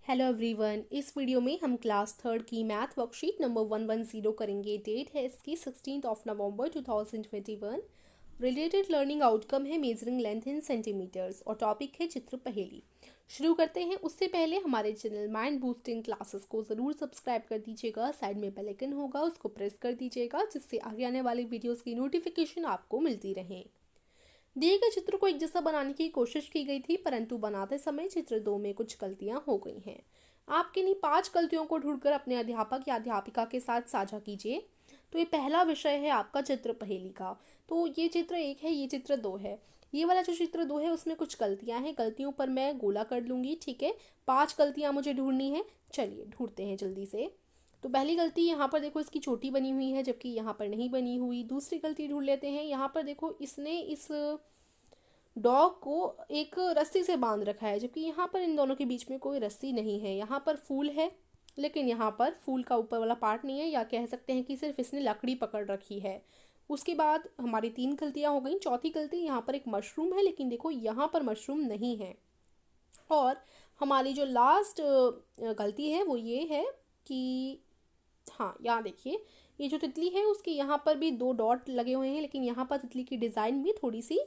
Hello everyone, इस video में हम क्लास थर्ड की मैथ वर्कशीट नंबर 110 करेंगे। डेट है इसकी 16 नवंबर 2021। रिलेटेड लर्निंग आउटकम है मेजरिंग लेंथ इन सेंटीमीटर्स और टॉपिक है चित्र पहेली। शुरू करते हैं। उससे पहले हमारे चैनल माइंड बूस्टिंग क्लासेस को ज़रूर सब्सक्राइब कर दीजिएगा। साइड में बेल आइकन होगा, उसको प्रेस कर दीजिएगा जिससे आगे आने वाली वीडियोज़ की नोटिफिकेशन आपको मिलती रहे। दिए गए चित्र को एक जैसा बनाने की कोशिश की गई थी, परंतु बनाते समय चित्र 2 में कुछ गलतियां हो गई हैं। आप किन्हीं 5 गलतियों को ढूंढकर अपने अध्यापक या अध्यापिका के साथ साझा कीजिए। तो ये पहला विषय है आपका चित्र पहेली का। तो ये चित्र 1 है, ये चित्र 2 है। ये वाला जो चित्र 2 है उसमें कुछ गलतियां हैं, गलतियों पर मैं गोला कर लूंगी। ठीक है, 5 गलतियां मुझे ढूंढनी है। चलिए ढूंढते हैं जल्दी से। तो पहली गलती यहाँ पर देखो, इसकी चोटी बनी हुई है जबकि यहाँ पर नहीं बनी हुई। दूसरी गलती ढूंढ लेते हैं। यहाँ पर देखो, इसने इस डॉग को एक रस्सी से बांध रखा है जबकि यहाँ पर इन दोनों के बीच में कोई रस्सी नहीं है। यहाँ पर फूल है लेकिन यहाँ पर फूल का ऊपर वाला पार्ट नहीं है, या कह सकते हैं कि सिर्फ इसने लकड़ी पकड़ रखी है। उसके बाद हमारी 3 गलतियाँ हो गई। चौथी गलती, यहाँ पर एक मशरूम है लेकिन देखो यहाँ पर मशरूम नहीं है। और हमारी जो लास्ट गलती है वो ये है कि हाँ, यहाँ देखिए, ये जो तितली है उसके यहाँ पर भी 2 डॉट लगे हुए हैं, लेकिन यहाँ पर तितली की डिज़ाइन में थोड़ी सी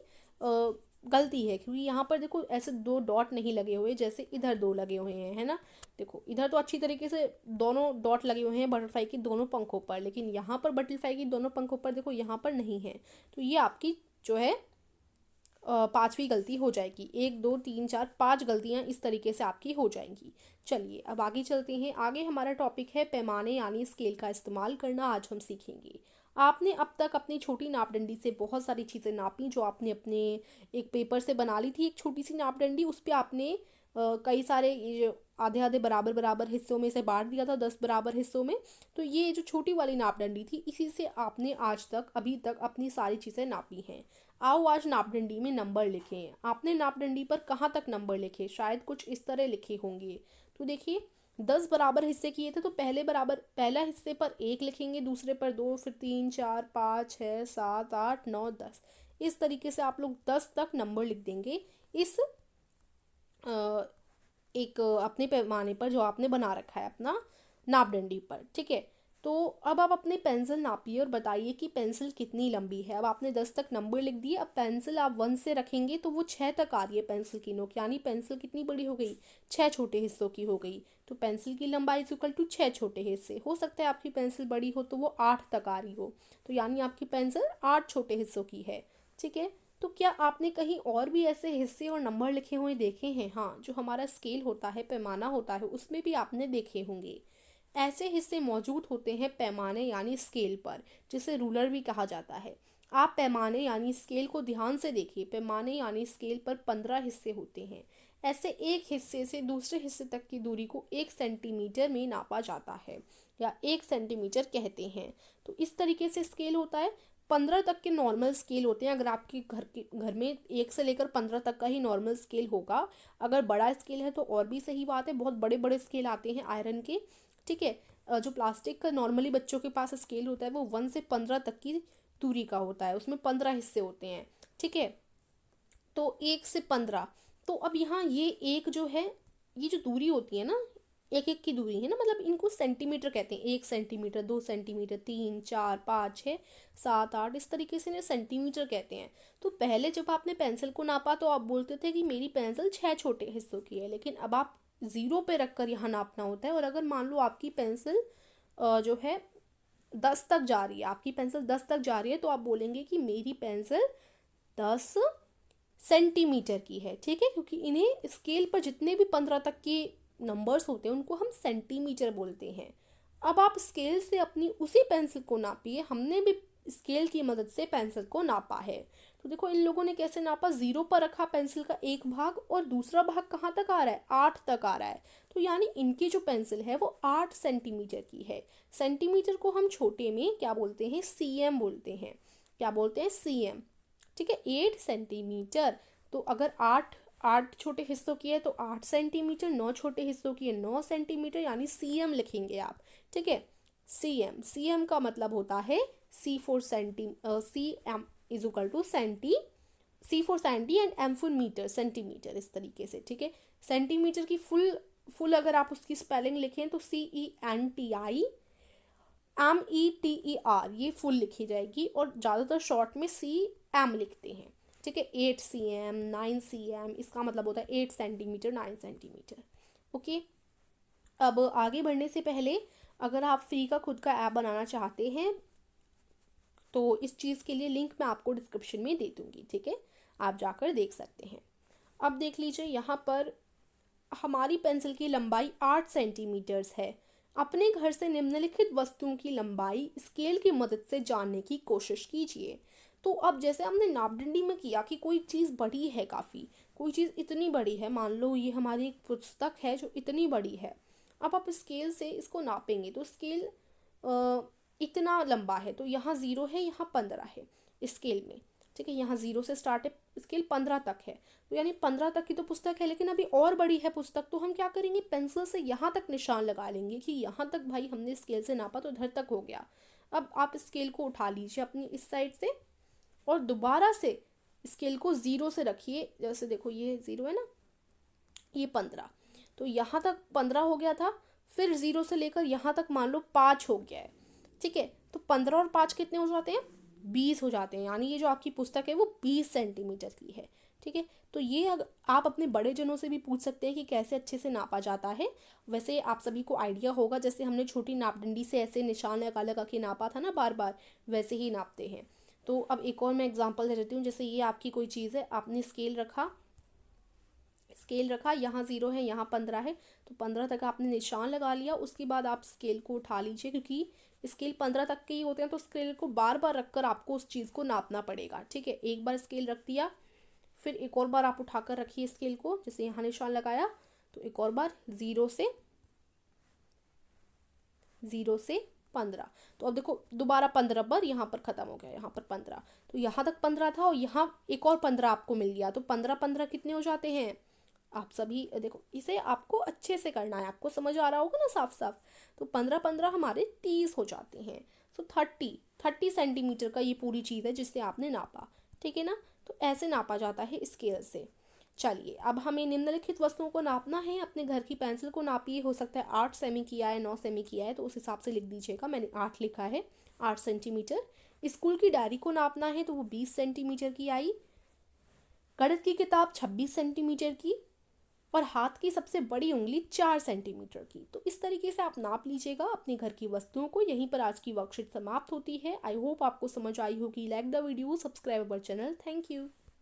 गलती है, क्योंकि यहाँ पर देखो ऐसे 2 डॉट नहीं लगे हुए जैसे इधर 2 लगे हुए हैं, है ना। देखो इधर तो अच्छी तरीके से दोनों डॉट लगे हुए हैं बटरफ्लाई के दोनों पंखों पर, लेकिन यहाँ पर बटरफ्लाई की दोनों पंखों पर देखो यहाँ पर नहीं है। तो ये आपकी जो है 5वीं गलती हो जाएगी। 1 2 3 4 5 गलतियाँ इस तरीके से आपकी हो जाएंगी। चलिए अब आगे चलते हैं। आगे हमारा टॉपिक है पैमाने यानी स्केल का इस्तेमाल करना। आज हम सीखेंगे। आपने अब तक अपनी छोटी नापडंडी से बहुत सारी चीज़ें नापी, जो आपने अपने एक पेपर से बना ली थी। एक छोटी सी नापडंडी, उस पर आपने कई सारे ये आधे आधे बराबर बराबर हिस्सों में से बांट दिया था, 10 बराबर हिस्सों में। तो ये जो छोटी वाली नापडंडी थी, इसी से आपने आज तक अभी तक अपनी सारी चीज़ें नापी हैं। आओ आज नापडंडी में नंबर लिखें। आपने नापडंडी पर कहाँ तक नंबर लिखे? शायद कुछ इस तरह लिखे होंगे। तो देखिए, 10 बराबर हिस्से किए थे तो पहला हिस्से पर 1 लिखेंगे, दूसरे पर 2, फिर 3 4 5 6 7 8 9 10। इस तरीके से आप लोग 10 तक नंबर लिख देंगे इस एक अपने पैमाने पर जो आपने बना रखा है अपना नापडंडी पर। ठीक है, तो अब आप अपने पेंसिल नापिए और बताइए कि पेंसिल कितनी लंबी है। अब आपने 10 तक नंबर लिख दिए। अब पेंसिल आप 1 से रखेंगे तो वो 6 तक आ रही है पेंसिल की नोक, यानी पेंसिल कितनी बड़ी हो गई? 6 छोटे हिस्सों की हो गई। तो पेंसिल की लंबाई इक्वल टू 6 छोटे हिस्से। हो सकता है आपकी पेंसिल बड़ी हो तो वो 8 तक आ रही हो, तो यानी आपकी पेंसिल 8 छोटे हिस्सों की है। ठीक है, तो क्या आपने कहीं और भी ऐसे हिस्से और नंबर लिखे हुए देखे हैं? हाँ, जो हमारा स्केल होता है, पैमाना होता है, उसमें भी आपने देखे होंगे। ऐसे हिस्से मौजूद होते हैं पैमाने यानी स्केल पर, जिसे रूलर भी कहा जाता है। आप पैमाने यानी स्केल को ध्यान से देखिए। पैमाने यानी स्केल पर 15 हिस्से होते हैं। ऐसे एक हिस्से से दूसरे हिस्से तक की दूरी को 1 सेंटीमीटर में नापा जाता है, या 1 सेंटीमीटर कहते हैं। तो इस तरीके से स्केल होता है। 15 तक के नॉर्मल स्केल होते हैं। अगर आपके घर में 1 से लेकर 15 तक का ही नॉर्मल स्केल होगा। अगर बड़ा स्केल है तो और भी सही बात है, बहुत बड़े बड़े स्केल आते हैं आयरन के। ठीक है, जो प्लास्टिक का नॉर्मली बच्चों के पास स्केल होता है वो 1 से 15 तक की दूरी का होता है, उसमें 15 हिस्से होते हैं। ठीक है, तो 1 से 15। तो अब यहाँ ये एक जो है, ये जो दूरी होती है ना, एक एक की दूरी है ना, मतलब इनको सेंटीमीटर कहते हैं। 1 सेंटीमीटर, 2 सेंटीमीटर, 3 4 5 6 7 8, इस तरीके से इन्हें सेंटीमीटर कहते हैं। तो पहले जब आपने पेंसिल को नापा तो आप बोलते थे कि मेरी पेंसिल 6 छोटे हिस्सों की है, लेकिन अब आप 0 पे रख कर यहाँ नापना होता है। और अगर मान लो आपकी पेंसिल जो है 10 तक जा रही है, आपकी पेंसिल 10 तक जा रही है, तो आप बोलेंगे कि मेरी पेंसिल 10 सेंटीमीटर की है। ठीक है, क्योंकि इन्हें स्केल पर जितने भी 15 तक के नंबर्स होते हैं उनको हम सेंटीमीटर बोलते हैं। अब आप स्केल से अपनी उसी पेंसिल को नापिए। हमने भी स्केल की मदद से पेंसिल को नापा है। तो देखो इन लोगों ने कैसे नापा। 0 पर रखा पेंसिल का एक भाग, और दूसरा भाग कहाँ तक आ रहा है? 8 तक आ रहा है। तो यानी इनकी जो पेंसिल है वो 8 सेंटीमीटर की है। सेंटीमीटर को हम छोटे में क्या बोलते हैं? सीएम बोलते हैं। क्या बोलते हैं? सीएम। ठीक है, 8 सेंटीमीटर। तो अगर 8 छोटे हिस्सों की है तो 8 सेंटीमीटर, 9 छोटे हिस्सों की है 9 सेंटीमीटर, यानी सीएम लिखेंगे आप। ठीक है, सीएम। सीएम का मतलब होता है C M is equal to C for centi and M for metre, centimetre, इस तरीके से। ठीक है, सेंटीमीटर की फुल फुल अगर आप उसकी स्पेलिंग लिखें तो CENTIMETER, ये फुल लिखी जाएगी, और ज़्यादातर शॉर्ट में CM लिखते हैं। ठीक है, 8 cm, 9 cm, इसका मतलब होता है 8 सेंटीमीटर, 9 सेंटीमीटर। ओके, अब आगे बढ़ने से पहले अगर आप फ्री का खुद का ऐप बनाना चाहते हैं तो इस चीज़ के लिए लिंक मैं आपको डिस्क्रिप्शन में दे दूँगी। ठीक है, आप जाकर देख सकते हैं। अब देख लीजिए, यहाँ पर हमारी पेंसिल की लंबाई 8 सेंटीमीटर्स है। अपने घर से निम्नलिखित वस्तुओं की लंबाई स्केल की मदद से जानने की कोशिश कीजिए। तो अब जैसे हमने नापडंडी में किया कि कोई चीज़ बड़ी है काफ़ी, कोई चीज़ इतनी बड़ी है, मान लो ये हमारी एक पुस्तक है जो इतनी बड़ी है। अब आप स्केल से इसको नापेंगे तो स्केल इतना लंबा है, तो यहाँ 0 है, यहाँ 15 है स्केल में। ठीक है, यहाँ 0 से स्टार्ट है, स्केल 15 तक है, तो यानी 15 तक की तो पुस्तक है, लेकिन अभी और बड़ी है पुस्तक, तो हम क्या करेंगे, पेंसिल से यहाँ तक निशान लगा लेंगे कि यहाँ तक भाई हमने स्केल से नापा तो इधर तक हो गया। अब आप स्केल को उठा लीजिए अपनी इस साइड से और दोबारा से स्केल को 0 से रखिए। जैसे देखो ये 0 है ना, ये 15, तो यहाँ तक 15 हो गया था, फिर 0 से लेकर यहाँ तक मान लो 5 हो गया है। ठीक है, तो 15 और 5 कितने हो जाते हैं, 20 हो जाते हैं, यानी ये जो आपकी पुस्तक है वो 20 सेंटीमीटर की है। ठीक है, तो ये आप अपने बड़े जनों से भी पूछ सकते हैं कि कैसे अच्छे से नापा जाता है। वैसे आप सभी को आइडिया होगा, जैसे हमने छोटी नापडंडी से ऐसे निशान लगा लगा के नापा था ना बार बार, वैसे ही नापते हैं। तो अब एक और मैं एग्जांपल दे देती हूँ। जैसे ये आपकी कोई चीज़ है, आपने स्केल रखा, यहाँ 0 है, यहाँ 15 है, तो 15 तक आपने निशान लगा लिया। उसके बाद आप स्केल को उठा लीजिए, क्योंकि स्केल 15 तक के ही होते हैं, तो स्केल को बार बार रखकर आपको उस चीज़ को नापना पड़ेगा। ठीक है, एक बार स्केल रख दिया, फिर एक और बार आप उठाकर रखिए स्केल को, जैसे यहाँ निशान लगाया, तो एक और बार 0 से 15, तो अब देखो दोबारा 15 पर यहाँ पर ख़त्म हो गया, यहाँ पर 15, तो यहाँ तक 15 था और यहाँ एक और 15 आपको मिल गया, तो 15 15 कितने हो जाते हैं। आप सभी देखो, इसे आपको अच्छे से करना है, आपको समझ आ रहा होगा ना साफ साफ। तो 15 15 हमारे 30 हो जाते हैं। सो 30 सेंटीमीटर का ये पूरी चीज़ है जिससे आपने नापा। ठीक है ना, तो ऐसे नापा जाता है स्केल से। चलिए, अब हमें निम्नलिखित वस्तुओं को नापना है। अपने घर की पेंसिल को नापिए, हो सकता है 8 सेमी किया है, 9 सेमी किया है, तो उस हिसाब से लिख दीजिएगा। मैंने 8 लिखा है, 8 सेंटीमीटर। स्कूल की डायरी को नापना है तो वो 20 सेंटीमीटर की आई। गणित की किताब 26 सेंटीमीटर की, और हाथ की सबसे बड़ी उंगली 4 सेंटीमीटर की। तो इस तरीके से आप नाप लीजिएगा अपने घर की वस्तुओं को। यहीं पर आज की वर्कशीट समाप्त होती है। आई होप आपको समझ आई होगी। Like the video, subscribe our channel. Thank you.